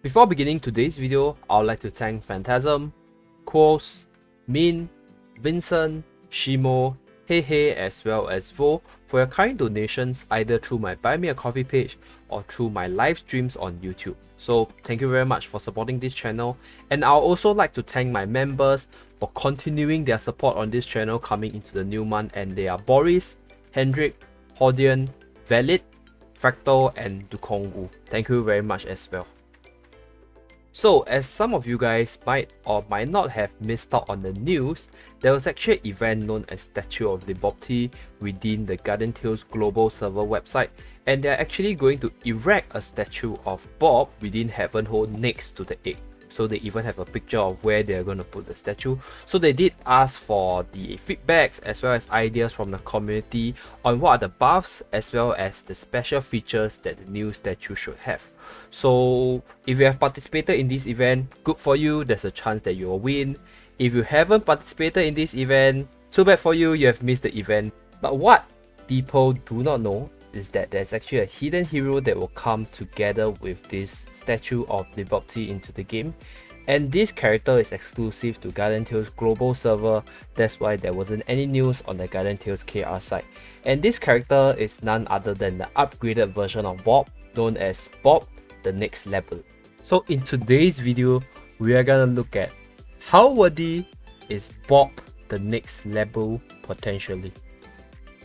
Before beginning today's video, I would like to thank Phantasm, Quos, Min, Vincent, Shimo, Hey as well as Vo for your kind donations either through my Buy Me a Coffee page or through my live streams on YouTube. So thank you very much for supporting this channel, and I'll also like to thank my members for continuing their support on this channel coming into the new month, and they are Boris, Hendrik, Hodian, Valid, Fractal and Dukongu. Thank you very much as well. So, as some of you guys might or might not have missed out on the news, there was actually an event known as Statue of Liberty within the Garden Tales global server website, and they're actually going to erect a statue of Bob within Heavenhold next to the egg. So they even have a picture of where they're going to put the statue. So they did ask for the feedbacks as well as ideas from the community on what are the buffs as well as the special features that the new statue should have. So if you have participated in this event, good for you, there's a chance that you will win. If you haven't participated in this event, too bad for you, you have missed the event. But what people do not know is that there's actually a hidden hero that will come together with this Statue of Liberty into the game, and this character is exclusive to Garden Tales global server. That's why there wasn't any news on the Garden Tales KR site, and this character is none other than the upgraded version of Bob known as Bob the Next Level. So in today's video, we are gonna look at how worthy is Bob the Next Level potentially.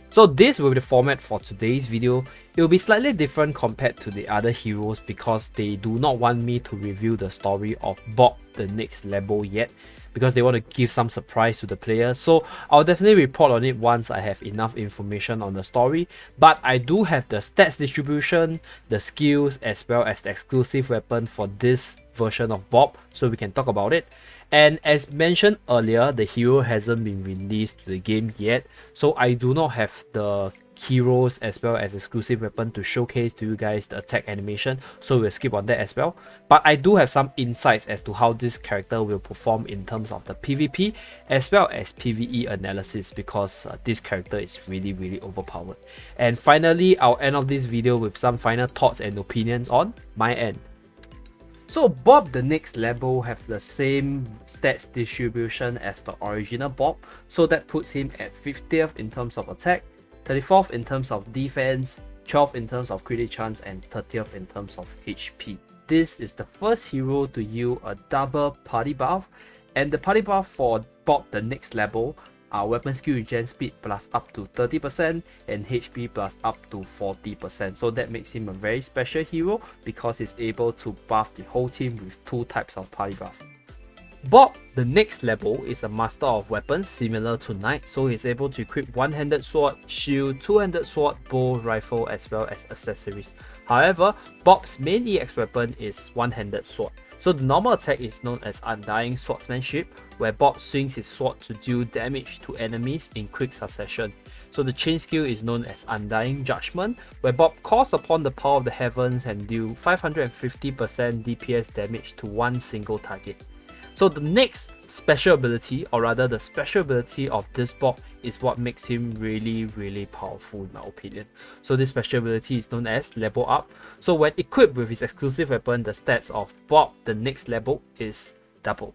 So this will be the format for today's video. It will be slightly different compared to the other heroes because they do not want me to review the story of Bob the Next Level yet, because they want to give some surprise to the player. So I'll definitely report on it once I have enough information on the story, but I do have the stats distribution, the skills as well as the exclusive weapon for this version of Bob, so we can talk about it. And as mentioned earlier, the hero hasn't been released to the game yet, so I do not have the heroes as well as exclusive weapon to showcase to you guys the attack animation, so we'll skip on that as well. But I do have some insights as to how this character will perform in terms of the PvP as well as PvE analysis, because this character is really overpowered. And finally, I'll end off this video with some final thoughts and opinions on my end. So Bob the Next Level have the same stats distribution as the original Bob, so that puts him at 50th in terms of attack, 34th in terms of defense, 12th in terms of crit chance, and 30th in terms of HP. This is the first hero to yield a double party buff, and the party buff for Bob the Next Level are weapon skill regen speed plus up to 30% and HP plus up to 40%. So that makes him a very special hero because he's able to buff the whole team with two types of party buff. Bob the Next Level is a master of weapons similar to Knight, so he's able to equip one-handed sword, shield, two-handed sword, bow, rifle as well as accessories. However, Bob's main EX weapon is one-handed sword. So the normal attack is known as Undying Swordsmanship, where Bob swings his sword to deal damage to enemies in quick succession. So the chain skill is known as Undying Judgment, where Bob calls upon the power of the heavens and deal 550% DPS damage to one single target. So the next special ability, or rather the special ability of this Bob, is what makes him really powerful in my opinion. So this special ability is known as Level Up. So when equipped with his exclusive weapon, the stats of Bob the Next Level is double.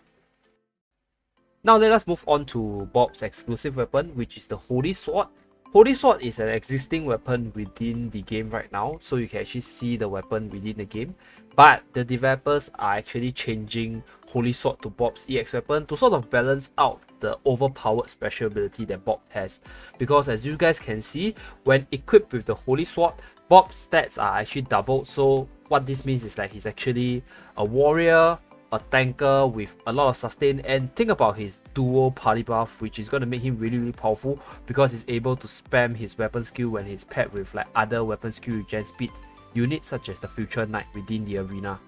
Now let us move on to Bob's exclusive weapon, which is the Holy Sword. Holy Sword is an existing weapon within the game right now, so you can actually see the weapon within the game. But the developers are actually changing Holy Sword to Bob's EX weapon to sort of balance out the overpowered special ability that Bob has. Because as you guys can see, when equipped with the Holy Sword, Bob's stats are actually doubled. So what this means is that he's actually a warrior, a tanker with a lot of sustain, and think about his dual party buff, which is going to make him really powerful because he's able to spam his weapon skill when he's paired with like other weapon skill regen speed units such as the Future Knight within the arena.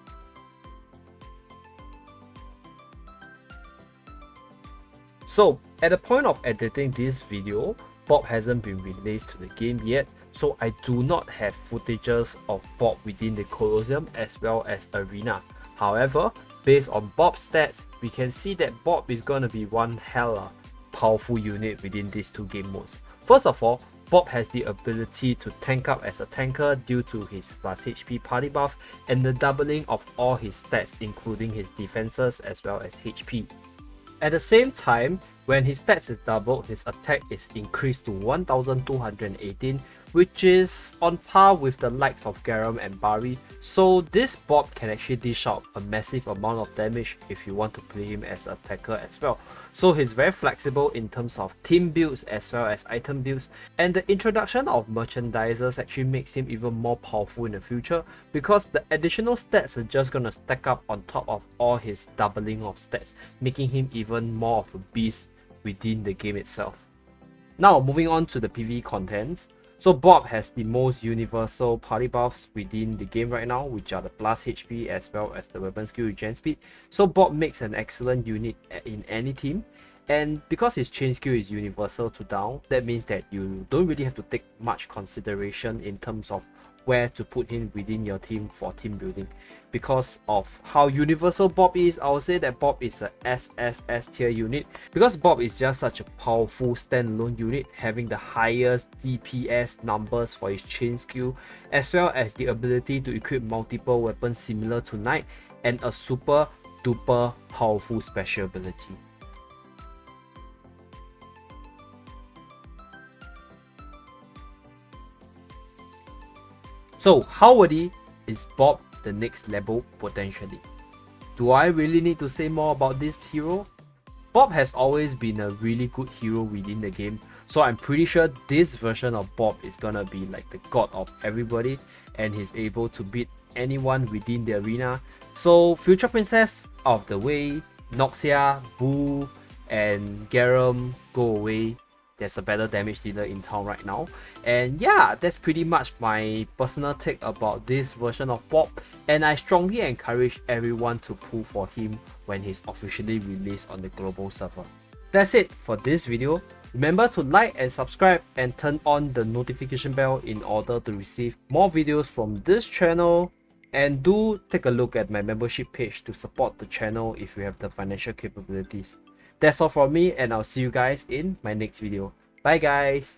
So at the point of editing this video, Bob hasn't been released to the game yet, so I do not have footages of Bob within the Colosseum as well as arena. However, based on Bob's stats, we can see that Bob is gonna be one hella powerful unit within these two game modes. First of all, Bob has the ability to tank up as a tanker due to his plus HP party buff and the doubling of all his stats including his defenses as well as HP. At the same time, when his stats is doubled, his attack is increased to 1218, which is on par with the likes of Garam and Bari, so this Bob can actually dish out a massive amount of damage if you want to play him as an attacker as well. So he's very flexible in terms of team builds as well as item builds, and the introduction of merchandisers actually makes him even more powerful in the future because the additional stats are just gonna stack up on top of all his doubling of stats, making him even more of a beast within the game itself. Now moving on to the PvE contents. So Bob has the most universal party buffs within the game right now, which are the plus HP as well as the weapon skill regen speed. So Bob makes an excellent unit in any team, and because his chain skill is universal to down, that means that you don't really have to take much consideration in terms of where to put him within your team for team building. Because of how universal Bob is, I would say that Bob is a SSS tier unit because Bob is just such a powerful standalone unit, having the highest DPS numbers for his chain skill as well as the ability to equip multiple weapons similar to Knight and a super duper powerful special ability. So how worthy is Bob the next level potentially? Do I really need to say more about this hero? Bob has always been a really good hero within the game, so I'm pretty sure this version of Bob is gonna be like the god of everybody and he's able to beat anyone within the arena. So Future Princess out of the way, Noxia, Boo and Garam go away. There's a better damage dealer in town right now. And yeah, that's pretty much my personal take about this version of Bob, and I strongly encourage everyone to pull for him when he's officially released on the global server. That's it for this video. Remember to like and subscribe and turn on the notification bell in order to receive more videos from this channel, and do take a look at my membership page to support the channel if you have the financial capabilities. That's all from me, and I'll see you guys in my next video. Bye guys!